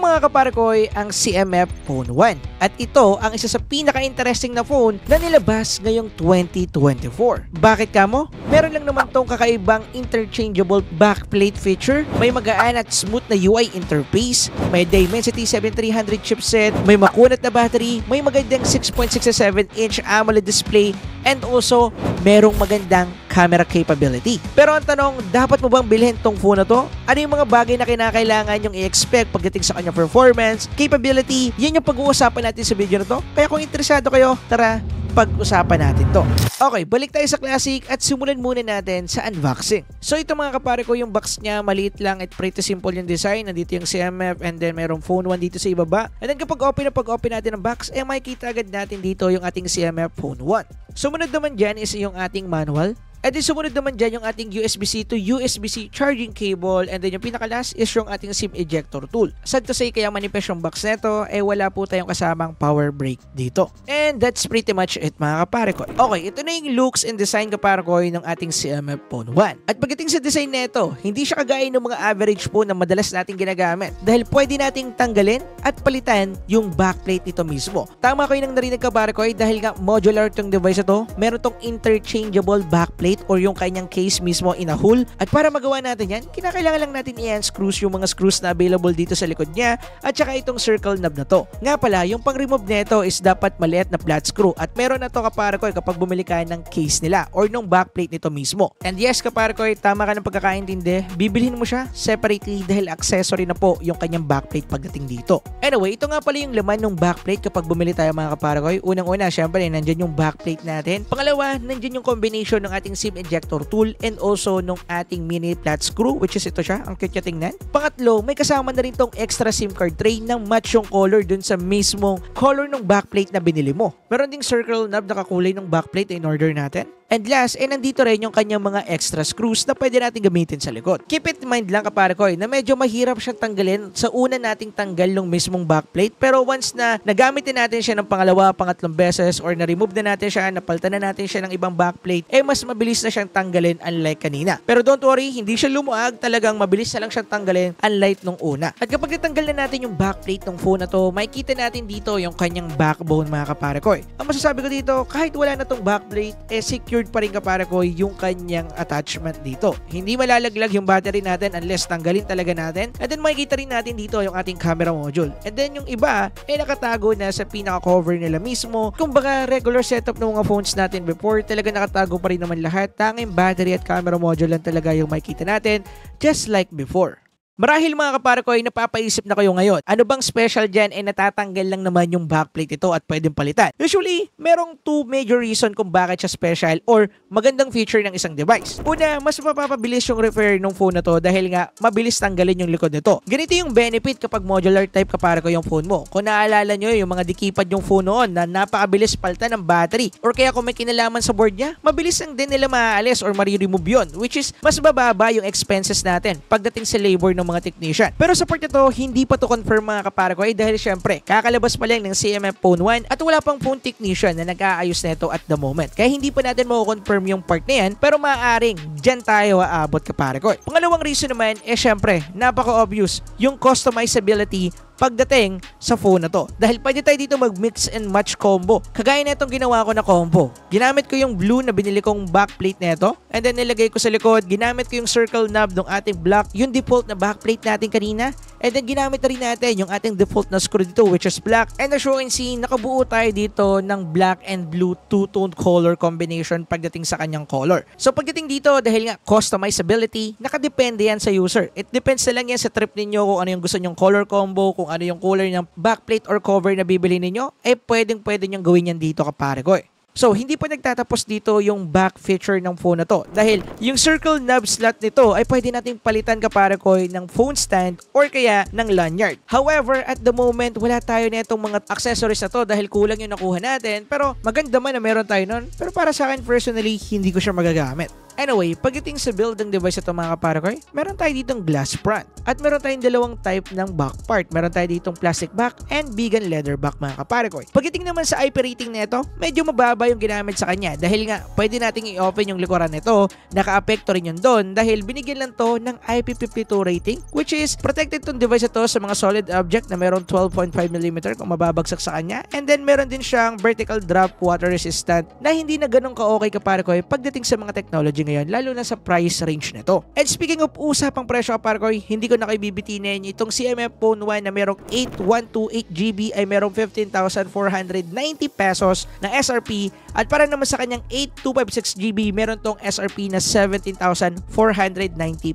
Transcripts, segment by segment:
mga kaparkoy ang CMF Phone 1 at ito ang isa sa pinaka-interesting na phone na nilabas ngayong 2024. Bakit kamo? Meron lang naman tong kakaibang interchangeable backplate feature, may magaan at smooth na UI interface, may Dimensity 7300 chipset, may makunat na battery, may magandang 6.67-inch AMOLED display, and also merong magandang camera capability. Pero ang tanong, dapat mo bang bilhin tong phone na to? Ano yung mga bagay na kinakailangan yung i-expect pagdating sa kanyang performance, capability? Yan yung pag-uusapan natin sa video na to. Kaya kung interesado kayo, tara, pag-usapan natin to. Okay, balik tayo sa Classic at simulan muna natin sa unboxing. So ito mga kapare ko, yung box niya maliit lang at pretty simple yung design. Nandito yung CMF and then merong phone 1 dito sa ibaba. And then kapag open natin ang box, makikita agad natin dito yung ating CMF phone 1. Sumunod naman dyan is yung ating manual. And then sumunod naman dyan yung ating USB-C to USB-C charging cable, and then yung pinakalas is yung ating SIM ejector tool. Sad to say, kaya manipis yung box neto, wala po tayong kasamang power brick dito. And that's pretty much it mga kapare ko. Okay, ito na yung looks and design kapare ko ng ating CMF Phone 1. At pagdating sa design neto, hindi siya kagaya ng mga average phone na madalas nating ginagamit, dahil pwede nating tanggalin at palitan yung backplate nito mismo. Tama ko yung narinig kapare ko, dahil nga modular tong device ito, meron tong interchangeable backplate or yung kanyang case mismo in a whole. At para magawa natin yan, kinakailangan lang natin i-unscrews yung mga screws na available dito sa likod niya at saka itong circle knob na to. Nga pala, yung pang-remove nito is dapat maliit na flat screw at meron na to kapare ko kapag bumili ka ng case nila or nung backplate nito mismo. And yes kapare ko, tama ka ng pagkakaintindi, bibilhin mo siya separately dahil accessory na po yung kanyang backplate pagdating dito. Anyway, ito nga pala yung laman ng backplate kapag bumili tayo mga kapare ko. Unang-una, syempre, nandyan yung backplate natin. Pangalawa, nandyan yung combination ng ating SIM ejector tool and also nung ating mini flat screw, which is ito siya, ang cute niya tingnan. Pangatlo, may kasama na rin tong extra SIM card tray ng match yung color dun sa mismong color ng backplate na binili mo. Meron ding circle knob na kakulay ng backplate in order natin. And last, nandito rin yung kanyang mga extra screws na pwede natin gamitin sa likod. Keep it in mind lang kapare ko na medyo mahirap siyang tanggalin sa una nating tanggal ng mismong backplate, pero once na nagamitin natin siya ng pangalawa, pangatlong beses or na-remove na natin siya, napalitan na natin siya ng ibang backplate, mas mabilis na siyang tanggalin unlike kanina. Pero don't worry, hindi siya lumuag, talagang mabilis na lang siyang tanggalin unlike nung una. At kapag natanggal na natin yung backplate ng phone na to, makikita natin dito yung kanyang backbone mga kapare ko. Ang masasabi ko dito, kahit wala na tong backplate, secure pa rin kapare ko yung kanyang attachment dito. Hindi malalaglag yung battery natin unless tanggalin talaga natin. And then makikita rin natin dito yung ating camera module. And then yung iba nakatago na sa pinaka-cover nila mismo. Kumbaga regular setup ng mga phones natin before, talaga nakatago pa rin naman lahat. Tanging battery at camera module lang talaga yung makikita natin, just like before. Marahil mga kapare ko ay napapaisip na kayo ngayon, ano bang special dyan natatanggal lang naman yung backplate ito at pwedeng palitan? Usually, merong two major reason kung bakit siya special or magandang feature ng isang device. Una, mas mapapabilis yung repair ng phone na to dahil nga mabilis tanggalin yung likod nito. Ganito yung benefit kapag modular type kapare ko yung phone mo. Kung naalala nyo yung mga dikipad yung phone noon na napakabilis palitan ng battery or kaya kung may kinalaman sa board niya, mabilis lang din nila maaalis or ma-remove yun, which is mas bababa yung expenses natin pagdating sa labor ng mga technician. Pero sa part nito, hindi pa to confirm mga kapare ko dahil syempre, kakalabas pa lang ng CMF Phone 1 at wala pang phone technician na nag-aayos nito at the moment. Kaya hindi pa natin mako-confirm yung part na yan, pero maaaring dyan tayo aabot kapare ko. Pangalawang reason naman, syempre, napaka-obvious yung customizability pagdating sa phone na to. Dahil pwede tayo dito mag-mix and match combo. Kagaya na itong ginawa ko na combo. Ginamit ko yung blue na binili kong backplate na ito. And then nilagay ko sa likod. Ginamit ko yung circle knob ng ating black. Yung default na backplate natin kanina. And then ginamit na rin natin yung ating default na screw dito which is black. And as you can see, nakabuo tayo dito ng black and blue two-toned color combination pagdating sa kanyang color. So pagdating dito, dahil nga customizability, nakadepende yan sa user. It depends na lang yan sa trip ninyo kung ano yung gusto nyong color combo, kung ano yung color ng backplate or cover na bibili ninyo, pwedeng-pwede nyong gawin yan dito kapare ko. So, hindi pa nagtatapos dito yung back feature ng phone na to. Dahil yung circle knob slot nito ay pwede nating palitan kapare ko ng phone stand or kaya ng lanyard. However, at the moment, wala tayo na itong mga accessories na to dahil kulang yung nakuha natin. Pero maganda man na meron tayo nun. Pero para sa akin personally, hindi ko siya magagamit. Anyway, pagdating sa build ng device ito mga kaparakoy, meron tayo ditong glass front. At meron tayong dalawang type ng back part. Meron tayo ditong plastic back and vegan leather back mga kaparakoy. Pagdating naman sa IP rating nito, medyo mababa yung ginamit sa kanya dahil nga pwede nating i-open yung likuran nito. Naka-apekto rin yun doon dahil binigyan lang to ng IP52 rating, which is protected tong device ito sa mga solid object na meron 12.5mm kung mababagsak sa kanya. And then meron din siyang vertical drop water resistant na hindi na ganun ka-okay kaparakoy pagdating sa mga technology ngayon, lalo na sa price range nito. And speaking of usapang presyo kaparakoy, hindi ko na kayo bibitinin itong CMF Phone 1 na merong 8128GB ay merong 15,490 pesos na SRP at para naman sa kanyang 8256GB meron tong SRP na 17,490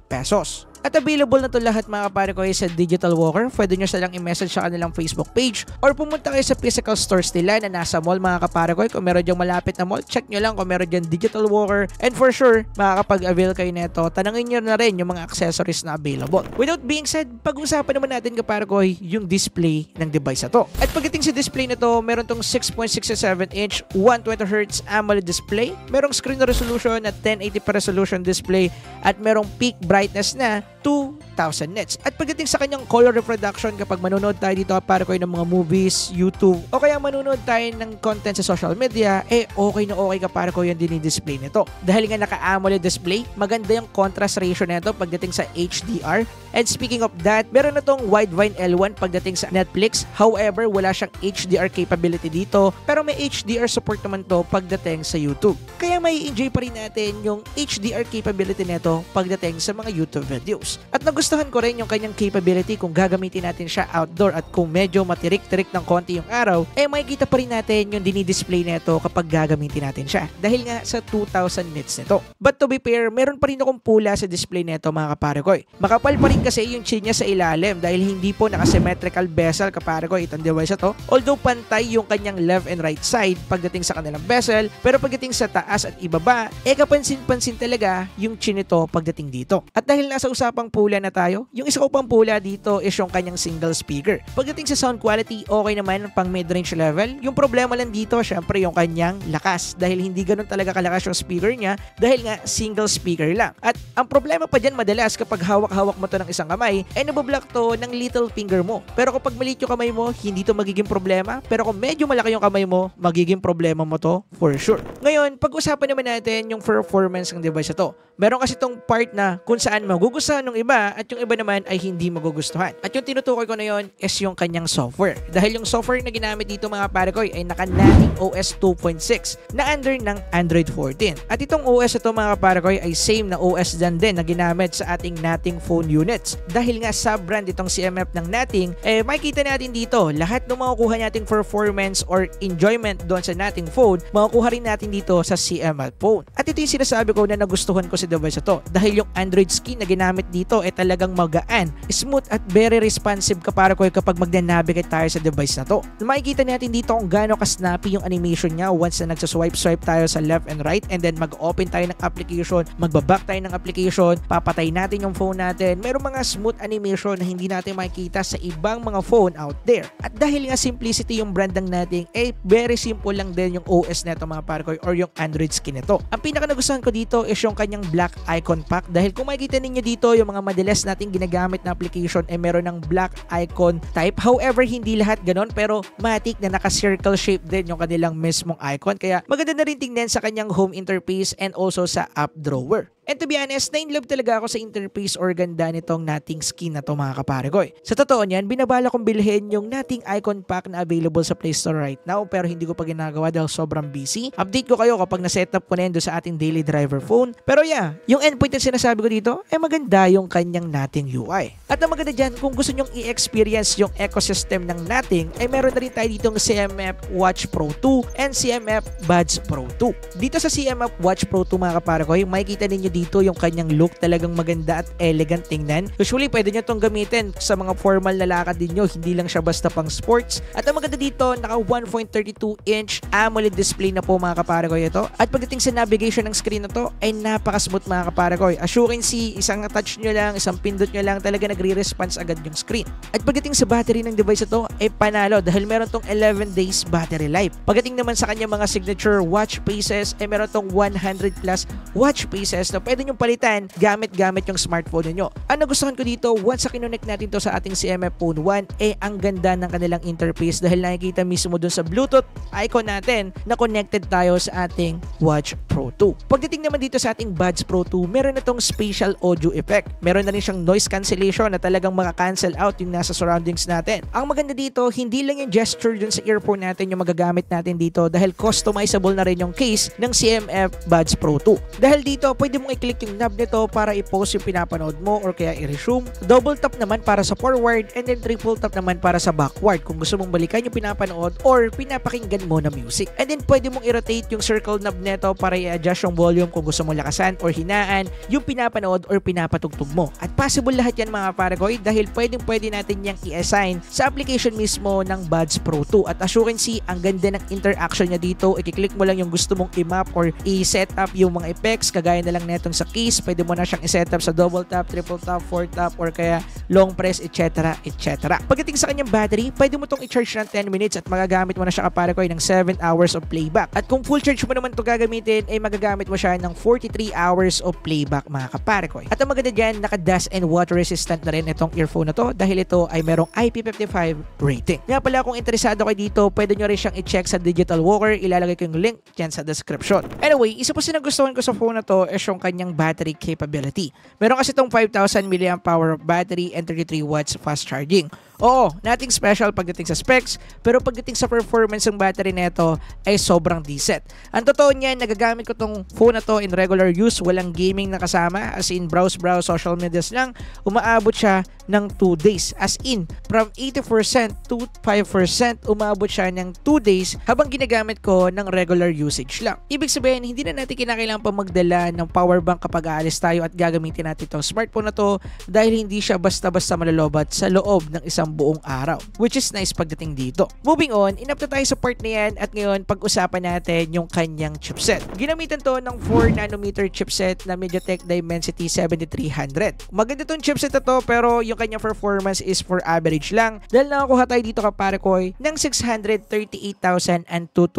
pesos. At available na to lahat mga kaparakoy sa Digital Walker. Pwede nyo silang i-message sa kanilang Facebook page or pumunta kayo sa physical stores nila na nasa mall mga kaparakoy. Kung meron dyang malapit na mall, check nyo lang kung meron dyang Digital Walker. And for sure, makakapag-avail kayo nito. Tanangin nyo na rin yung mga accessories na available. Without being said, pag-usapan naman natin kaparakoy yung display ng device na to. At pagdating sa display na to, meron tong 6.67-inch 120Hz AMOLED display. Merong screen resolution na 1080p resolution display at merong peak brightness na 2,000 nits. At pagdating sa kanyang color reproduction, kapag manonood tayo dito kaparakoy ng mga movies, YouTube, o kaya manonood tayo ng content sa social media, okay na okay kaparakoy yung dinidisplay nito. Dahil nga naka-AMOLED display, maganda yung contrast ratio nito pagdating sa HDR. And speaking of that, meron na tong Widevine L1 pagdating sa Netflix. However, wala siyang HDR capability dito, pero may HDR support naman to pagdating sa YouTube. Kaya may enjoy pa rin natin yung HDR capability nito pagdating sa mga YouTube videos. At nagustuhan ko rin yung kanyang capability kung gagamitin natin siya outdoor at kung medyo matirik-tirik ng konti yung araw, makikita pa rin natin yung dinidisplay nito kapag gagamitin natin siya. Dahil nga sa 2,000 nits nito. But to be fair, meron pa rin akong pula sa display nito mga kaparakoy. Makapal pa rin kasi yung chin niya sa ilalim dahil hindi po naka-symmetrical bezel kaparakoy itong device ito. Although pantay yung kanyang left and right side pagdating sa kanilang bezel, pero pagdating sa taas at ibaba, kapansin-pansin talaga yung chin nito pagdating dito. At dahil nasa usapang pula na tayo, yung isa ko pang pula dito is yung kanyang single speaker. Pagdating sa sound quality, okay naman pang mid-range level. Yung problema lang dito, syempre yung kanyang lakas dahil hindi ganun talaga kalakas yung speaker niya dahil nga single speaker lang. At ang problema pa dyan madalas kapag hawak-hawak mo to ng isang kamay, nabablock to ng little finger mo. Pero kapag maliit yung kamay mo, hindi to magiging problema. Pero kung medyo malaki yung kamay mo, magiging problema mo to for sure. Ngayon, pag-usapan naman natin yung performance ng device na to. Meron kasi tong part na kung saan magugustuhan ng iba at yung iba naman ay hindi magugustuhan. At yung tinutukoy ko na yon is yung kanyang software. Dahil yung software na ginamit dito mga parakoy ay naka-Nating OS 2.6 na under ng Android 14. At itong OS ito mga parakoy ay same na OS din na ginamit sa ating Nating phone units. Dahil nga sub-brand itong CMF ng Nating, makikita natin dito lahat ng makukuha nating performance or enjoyment doon sa Nating phone, makukuha rin natin dito sa CMF phone. At ito yung sinasabi ko na nagustuhan ko sa device ito dahil yung Android skin na ginamit dito ay talagang magaan, smooth at very responsive kaparakoy kapag magna-navigate tayo sa device na to. Makikita natin dito kung gaano ka-snappy yung animation niya once na nagsaswipe tayo sa left and right and then mag-open tayo ng application, magbaback tayo ng application, papatay natin yung phone natin. Merong mga smooth animation na hindi natin makikita sa ibang mga phone out there. At dahil nga simplicity yung brand ng Nating, very simple lang din yung OS neto mga parakoy or yung Android skin nito. Ang pinaka nagustuhan ko dito is yung kanyang black icon pack dahil kung makikita ninyo dito yung mga madalas nating ginagamit na application ay meron ng black icon type. However, hindi lahat ganon pero matik na naka-circle shape din yung kanilang mismong icon kaya maganda na rin tingnan sa kanyang home interface and also sa app drawer. And to be honest, na-inlove talaga ako sa interface or ganda nitong Nating skin na to mga kaparakoy. Sa totoo niyan, binabala kong bilhin yung Nating icon pack na available sa Play Store right now pero hindi ko pa ginagawa dahil sobrang busy. Update ko kayo kapag na-setup ko na yun sa ating daily driver phone. Pero yeah, yung endpoint na sinasabi ko dito, maganda yung kanyang Nating UI. At ang maganda dyan, kung gusto nyong i-experience yung ecosystem ng Nating, meron na rin tayo ditong CMF Watch Pro 2 and CMF Buds Pro 2. Dito sa CMF Watch Pro 2 mga kaparakoy, makikita ninyo dito yung kanyang look, talagang maganda at elegant tingnan. Usually pwede nyo itong gamitin sa mga formal na lakad din nyo, hindi lang siya basta pang sports. At ang maganda dito, naka 1.32 inch AMOLED display na po mga kaparakoy ito. At pagdating sa navigation ng screen na to ay napaka-smooth mga kaparakoy. As you can see, isang touch nyo lang, isang pindot nyo lang, talaga nagre-response agad yung screen. At pagdating sa battery ng device ito ay panalo dahil meron tong 11 days battery life. Pagdating naman sa kanyang mga signature watch faces ay meron tong 100 plus watch faces na pwede nyong palitan gamit yung smartphone nyo. Ang nagustuhan ko dito, once sa kinonect natin to sa ating CMF Phone 1, ang ganda ng kanilang interface dahil nakikita mismo dun sa Bluetooth icon natin na connected tayo sa ating Watch Pro 2. Pagdating naman dito sa ating Buds Pro 2, meron na tong spatial audio effect. Meron na rin siyang noise cancellation na talagang maka-cancel out yung nasa surroundings natin. Ang maganda dito, hindi lang yung gesture dun sa earphone natin yung magagamit natin dito dahil customizable na rin yung case ng CMF Buds Pro 2. Dahil dito, pwede mong i-click yung knob nito para i-pause yung pinapanood mo or kaya i-resume. Double tap naman para sa forward and then triple tap naman para sa backward kung gusto mong balikan yung pinapanood or pinapakinggan mo na music. And then pwede mong i-rotate yung circle knob nito para i-adjust yung volume kung gusto mong lakasan or hinaan yung pinapanood or pinapatugtog mo. At possible lahat yan mga paragoy dahil pwede natin yang i-assign sa application mismo ng Buds Pro 2. At as you can see, ang ganda ng interaction niya dito. I-click mo lang yung gusto mong i-map or i-set up yung mga effects kagaya na lang netong sa case. Pwede mo na siyang i-set up sa double tap, triple tap, four tap or kaya long press, etc. etc. Pagdating sa kanyang battery, pwede mo itong i-charge ng 10 minutes at magagamit mo na siya kaparakoy ng 7 hours of playback. At kung full charge mo naman ito gagamitin, ay magagamit mo siya ng 43 hours of playback mga kaparakoy. At ang maganda dyan, naka-dust and water resistant na rin itong earphone na to dahil ito ay merong IP55 rating. Nga pala kung interesado kayo dito, pwede nyo rin siyang i-check sa Digital Walker. Ilalagay ko yung link dyan sa description. Anyway, isa pa sinagustuhan ko sa phone na to is yung kanyang battery capability. Meron kasi itong 5,000 mAh battery and 33 watts fast charging. Oo, nothing special pagdating sa specs, pero pagdating sa performance ng battery nito ay sobrang decent. Ang totoo niyan, nagagamit ko tong phone na to in regular use, walang gaming na kasama, as in browse social medias lang, umaabot siya ng 2 days. As in, from 80% to 5%, umaabot siya ng 2 days habang ginagamit ko ng regular usage lang. Ibig sabihin, hindi na natin kinakailangan pa magdala ng power bank kapag aalis tayo at gagamitin natin itong smartphone na to dahil hindi siya basta-basta malalobat sa loob ng isang buong araw, which is nice pagdating dito. Moving on, inap na tayo sa part na yan at ngayon pag-usapan natin yung kanyang chipset. Ginamitan to ng 4nm chipset na MediaTek Dimensity 7300. Maganda tong chipset na to pero yung kanyang performance is for average lang dahil nakakuha tayo dito kaparakoy ng 638,002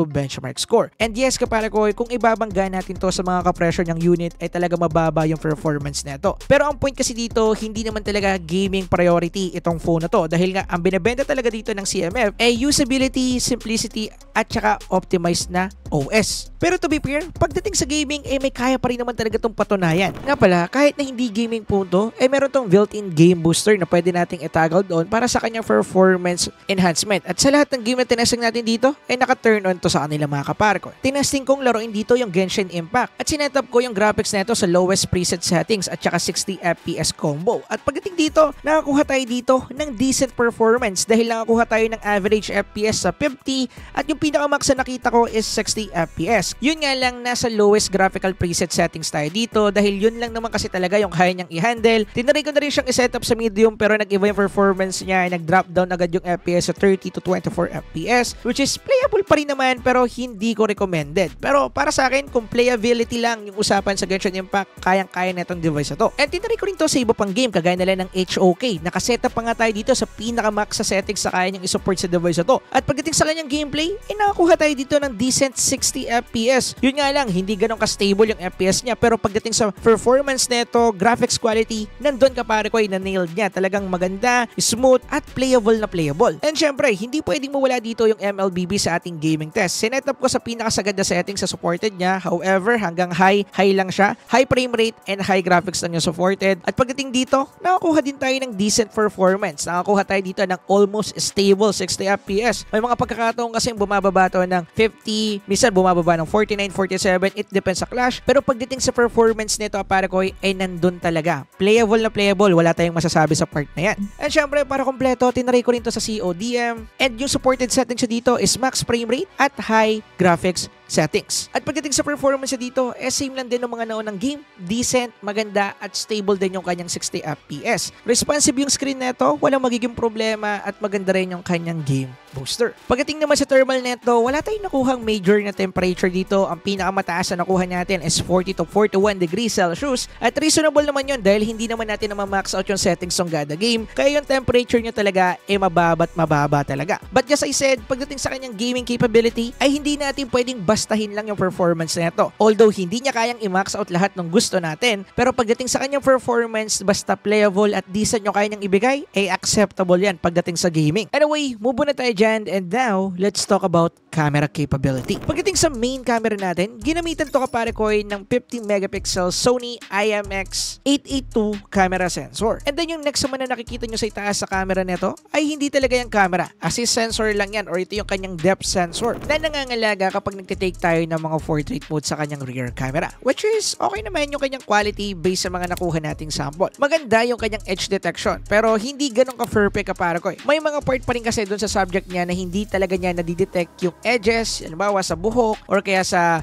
benchmark score. And yes kaparakoy, kung ibabangga natin to sa mga kapresyo ng unit ay talaga mababa yung performance nito. Pero ang point kasi dito, hindi naman talaga gaming priority itong phone na to dahil nga ang binebenta talaga dito ng CMF ay usability, simplicity at saka optimized na OS. Pero to be fair, pagdating sa gaming ay may kaya pa rin naman talaga itong patunayan. Nga pala, kahit na hindi gaming phone to, ay meron tong built-in game booster na pwede nating itoggle doon para sa kanyang performance enhancement. At sa lahat ng game na tinesting natin dito ay naka-turn on to sa kanila mga kaparko. Tinesting kong laruin dito yung Genshin Impact at sinetup ko yung graphics nito sa lowest preset settings at saka 60 FPS combo. At pagdating dito, nakakuha tayo dito ng decent performance dahil nakakuha tayo ng average FPS sa 50 at yung pinaka-max na nakita ko is 60 FPS. Yun nga lang, nasa lowest graphical preset settings tayo dito dahil yun lang naman kasi talaga yung kaya niyang i-handle. Tinry ko na rin siyang i-setup sa medium pero nag-iba yung performance niya, nag-drop down agad yung FPS sa 30 to 24 FPS which is playable pa rin naman pero hindi ko recommended. Pero para sa akin, kung playability lang yung usapan sa Genshin Impact, kayang-kaya na itong device na to. And tinry ko rin to sa iba pang game kagaya nila ng HOK. Nakasetup pa nga tayo dito sa pinaka-max sa settings sa kaya niyang isupport sa device na to. At pagdating sa kanyang gameplay, nakakuha tayo dito ng decent 60 FPS. Yun nga lang, hindi ganun ka-stable yung FPS niya pero pagdating sa performance neto, graphics quality, nandun ka pare ko ay na-nailed niya. Talagang maganda, smooth, at playable na playable. And syempre, hindi pwedeng mawala dito yung MLBB sa ating gaming test. Sinetup ko sa pinakasagad na settings sa supported niya. However, hanggang high lang siya. High frame rate and high graphics lang yung supported. At pagdating dito, nakakuha din tayo ng decent performance. Nakakuha tayo dito ng almost stable 60 FPS. May mga pagkakataon kasi bumababa to ng 50, minsan bumababa ng 49, 47. It depends sa clash. Pero pagdating sa performance nito, para ko ay nandun talaga. Playable na playable. Wala tayong masasabi sa part na yan. And syempre, para kompleto, tinry ko rin to sa CODM. And yung supported settings siya dito is max frame rate at high graphics settings. At pagdating sa performance dito, same lang din ng mga naunang game, decent, maganda at stable din yung kanyang 60 FPS. Responsive yung screen neto, walang magiging problema at maganda rin yung kanyang game booster. Pagdating naman sa thermal neto, wala tayong nakuhang major na temperature dito. Ang pinakamataas na nakuha natin is 40 to 41 degrees Celsius at reasonable naman yun dahil hindi naman natin na-max out yung settings ng gada game. Kaya yung temperature niya talaga mababa talaga. But just I said, pagdating sa kanyang gaming capability ay hindi natin pwedeng bastahin lang yung performance nito. Although hindi niya kayang i-max out lahat ng gusto natin, pero pagdating sa kanyang performance, basta playable at decent yung kaya niyang ibigay, ay acceptable yan pagdating sa gaming. Anyway, move on na tayo dyan and now, let's talk about camera capability. Pagdating sa main camera natin, ginamitan to kapare ko ng 50 megapixel Sony IMX882 camera sensor. And then yung next naman na nakikita nyo sa itaas sa camera nito ay hindi talaga yung camera. Assist sensor lang yan or ito yung kanyang depth sensor na nangangalaga kapag nagtitake tayo ng mga portrait mode sa kanyang rear camera. Which is okay naman yung kanyang quality based sa mga nakuha nating sample. Maganda yung kanyang edge detection pero hindi ganun ka-perfect kapare ko. May mga part pa rin kasi dun sa subject niya na hindi talaga niya nadidetect yung edges, halimbawa sa buhok or kaya sa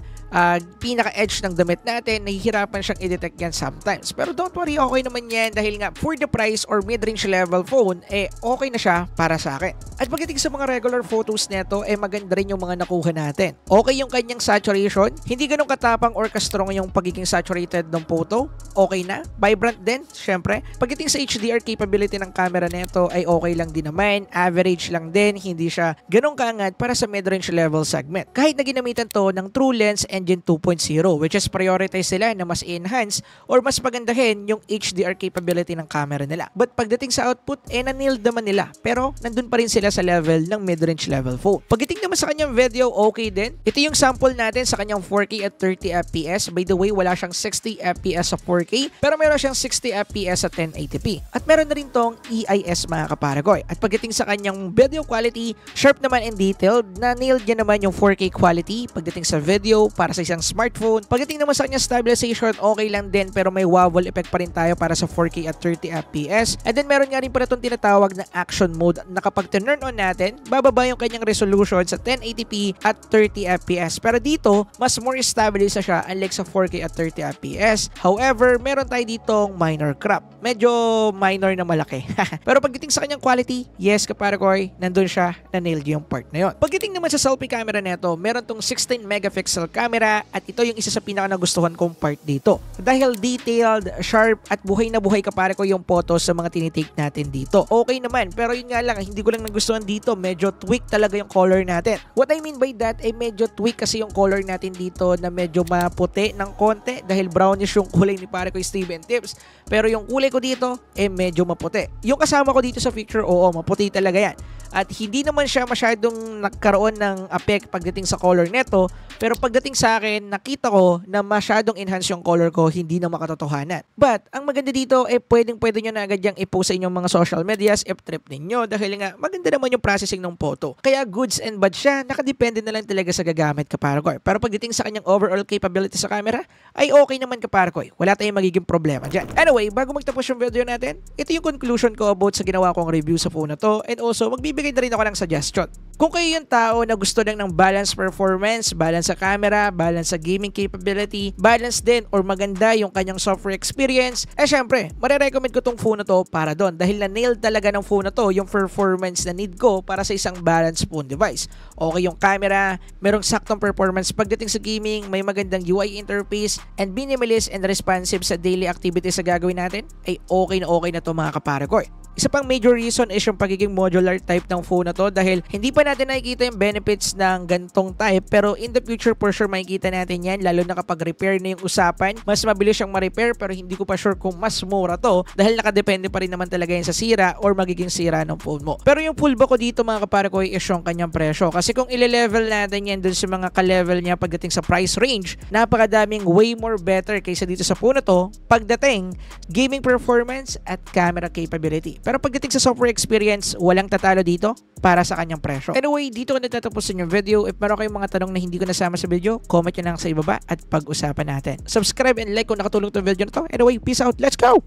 pinaka-edge ng damit natin, nahihirapan siyang i-detect yan sometimes. Pero don't worry, okay naman yan dahil nga for the price or mid-range level phone, okay na siya para sa akin. At pagdating sa mga regular photos neto, maganda rin yung mga nakuha natin. Okay yung kanyang saturation, hindi ganun katapang or ka-strong yung pagiging saturated ng photo. Okay na, vibrant din, syempre. Pagdating sa HDR capability ng camera neto, ay okay lang din naman, average lang din, hindi siya ganun kaangat para sa mid-range level segment. Kahit na ginamitan to ng TrueLens Engine 2.0, which is prioritize sila na mas enhance or mas pagandahin yung HDR capability ng camera nila. But pagdating sa output, na-nailed naman nila. Pero nandun pa rin sila sa level ng mid-range level phone. Pagdating naman sa kanyang video, okay din. Ito yung sample natin sa kanyang 4K at 30 FPS. By the way, wala siyang 60 FPS sa 4K, pero meron siyang 60 FPS sa 1080p. At meron na rin tong EIS mga kaparagoy. At pagdating sa kanyang video quality, sharp naman and detailed, na-nailed niya naman yung 4K quality pagdating sa video para sa isang smartphone. Pagdating naman sa kanya stabilization, okay lang din pero may wobble effect pa rin tayo para sa 4K at 30 FPS. And then meron nga rin pala itong tinatawag na action mode na kapag turn on natin, bababa yung kanyang resolution sa 1080p at 30 FPS. Pero dito, mas more stabilize siya unlike sa 4K at 30 FPS. However, meron tayo ditong minor crop. Medyo minor na malaki. Pero pagdating sa kanyang quality, yes kaparagoy, nandun siya, na-nailed yung part na yun. Pagdating naman sa selfie camera neto, meron tong 16 megapixel camera at ito yung isa sa pinaka nagustuhan kong part dito. Dahil detailed, sharp at buhay na buhay kapare ko yung photos sa mga tinitake natin dito. Okay naman, pero yun nga lang, hindi ko lang nagustuhan dito, medyo tweak talaga yung color natin. What I mean by that ay medyo tweak kasi yung color natin dito na medyo maputi ng konti dahil brownish yung kulay ni pare ko Steven Tips. Pero yung kulay ko dito medyo maputi. Yung kasama ko dito sa picture, oo, maputi talaga yan. At hindi naman siya masyadong nagkaroon ng effect pagdating sa color neto, pero pagdating sa akin, nakita ko na masyadong enhance yung color ko, hindi na makatotohanan. But, ang maganda dito, pwedeng-pwede nyo na agad yung i-post sa inyong mga social medias, if trip ninyo, dahil nga, maganda naman yung processing ng photo. Kaya goods and bad siya, nakadepende na lang talaga sa gagamit kaparakoy. Pero pagdating sa kanyang overall capability sa camera, ay okay naman kaparakoy. Wala tayong magiging problema dyan. Anyway, bago magtapos yung video natin, ito yung conclusion ko about sa ginawa kong review sa phone na to, and also, magbibigay na rin ako ng suggestion. Kung kayo yung tao na gusto lang ng balance performance, balance sa camera, balance sa gaming capability, balance din or maganda yung kanyang software experience, syempre, marirecommend ko tong phone na to para doon dahil na-nail talaga ng phone na to yung performance na need ko para sa isang balance phone device. Okay yung camera, merong saktong performance pagdating sa gaming, may magandang UI interface, and minimalist and responsive sa daily activities sa gagawin natin, ay okay na to mga kapare ko. Isa pang major reason is yung pagiging modular type ng phone na to dahil hindi pa natin nakikita yung benefits ng gantong type pero in the future for sure makikita natin yan lalo na kapag repair na yung usapan. Mas mabilis siyang ma-repair pero hindi ko pa sure kung mas mura to dahil nakadepende pa rin naman talaga yan sa sira or magiging sira ng phone mo. Pero yung pull back ko dito mga kapare ko is yung kanyang presyo kasi kung ile-level natin yan dun sa mga ka-level niya pagdating sa price range, napakadaming way more better kaysa dito sa phone na to pagdating gaming performance at camera capability. Pero pagdating sa software experience, walang tatalo dito para sa kanyang presyo. Anyway, dito ko natatapusin yung video. If meron kayong mga tanong na hindi ko nasama sa video, comment nyo lang sa ibaba at pag-usapan natin. Subscribe and like kung nakatulong itong video na to. Anyway, peace out. Let's go!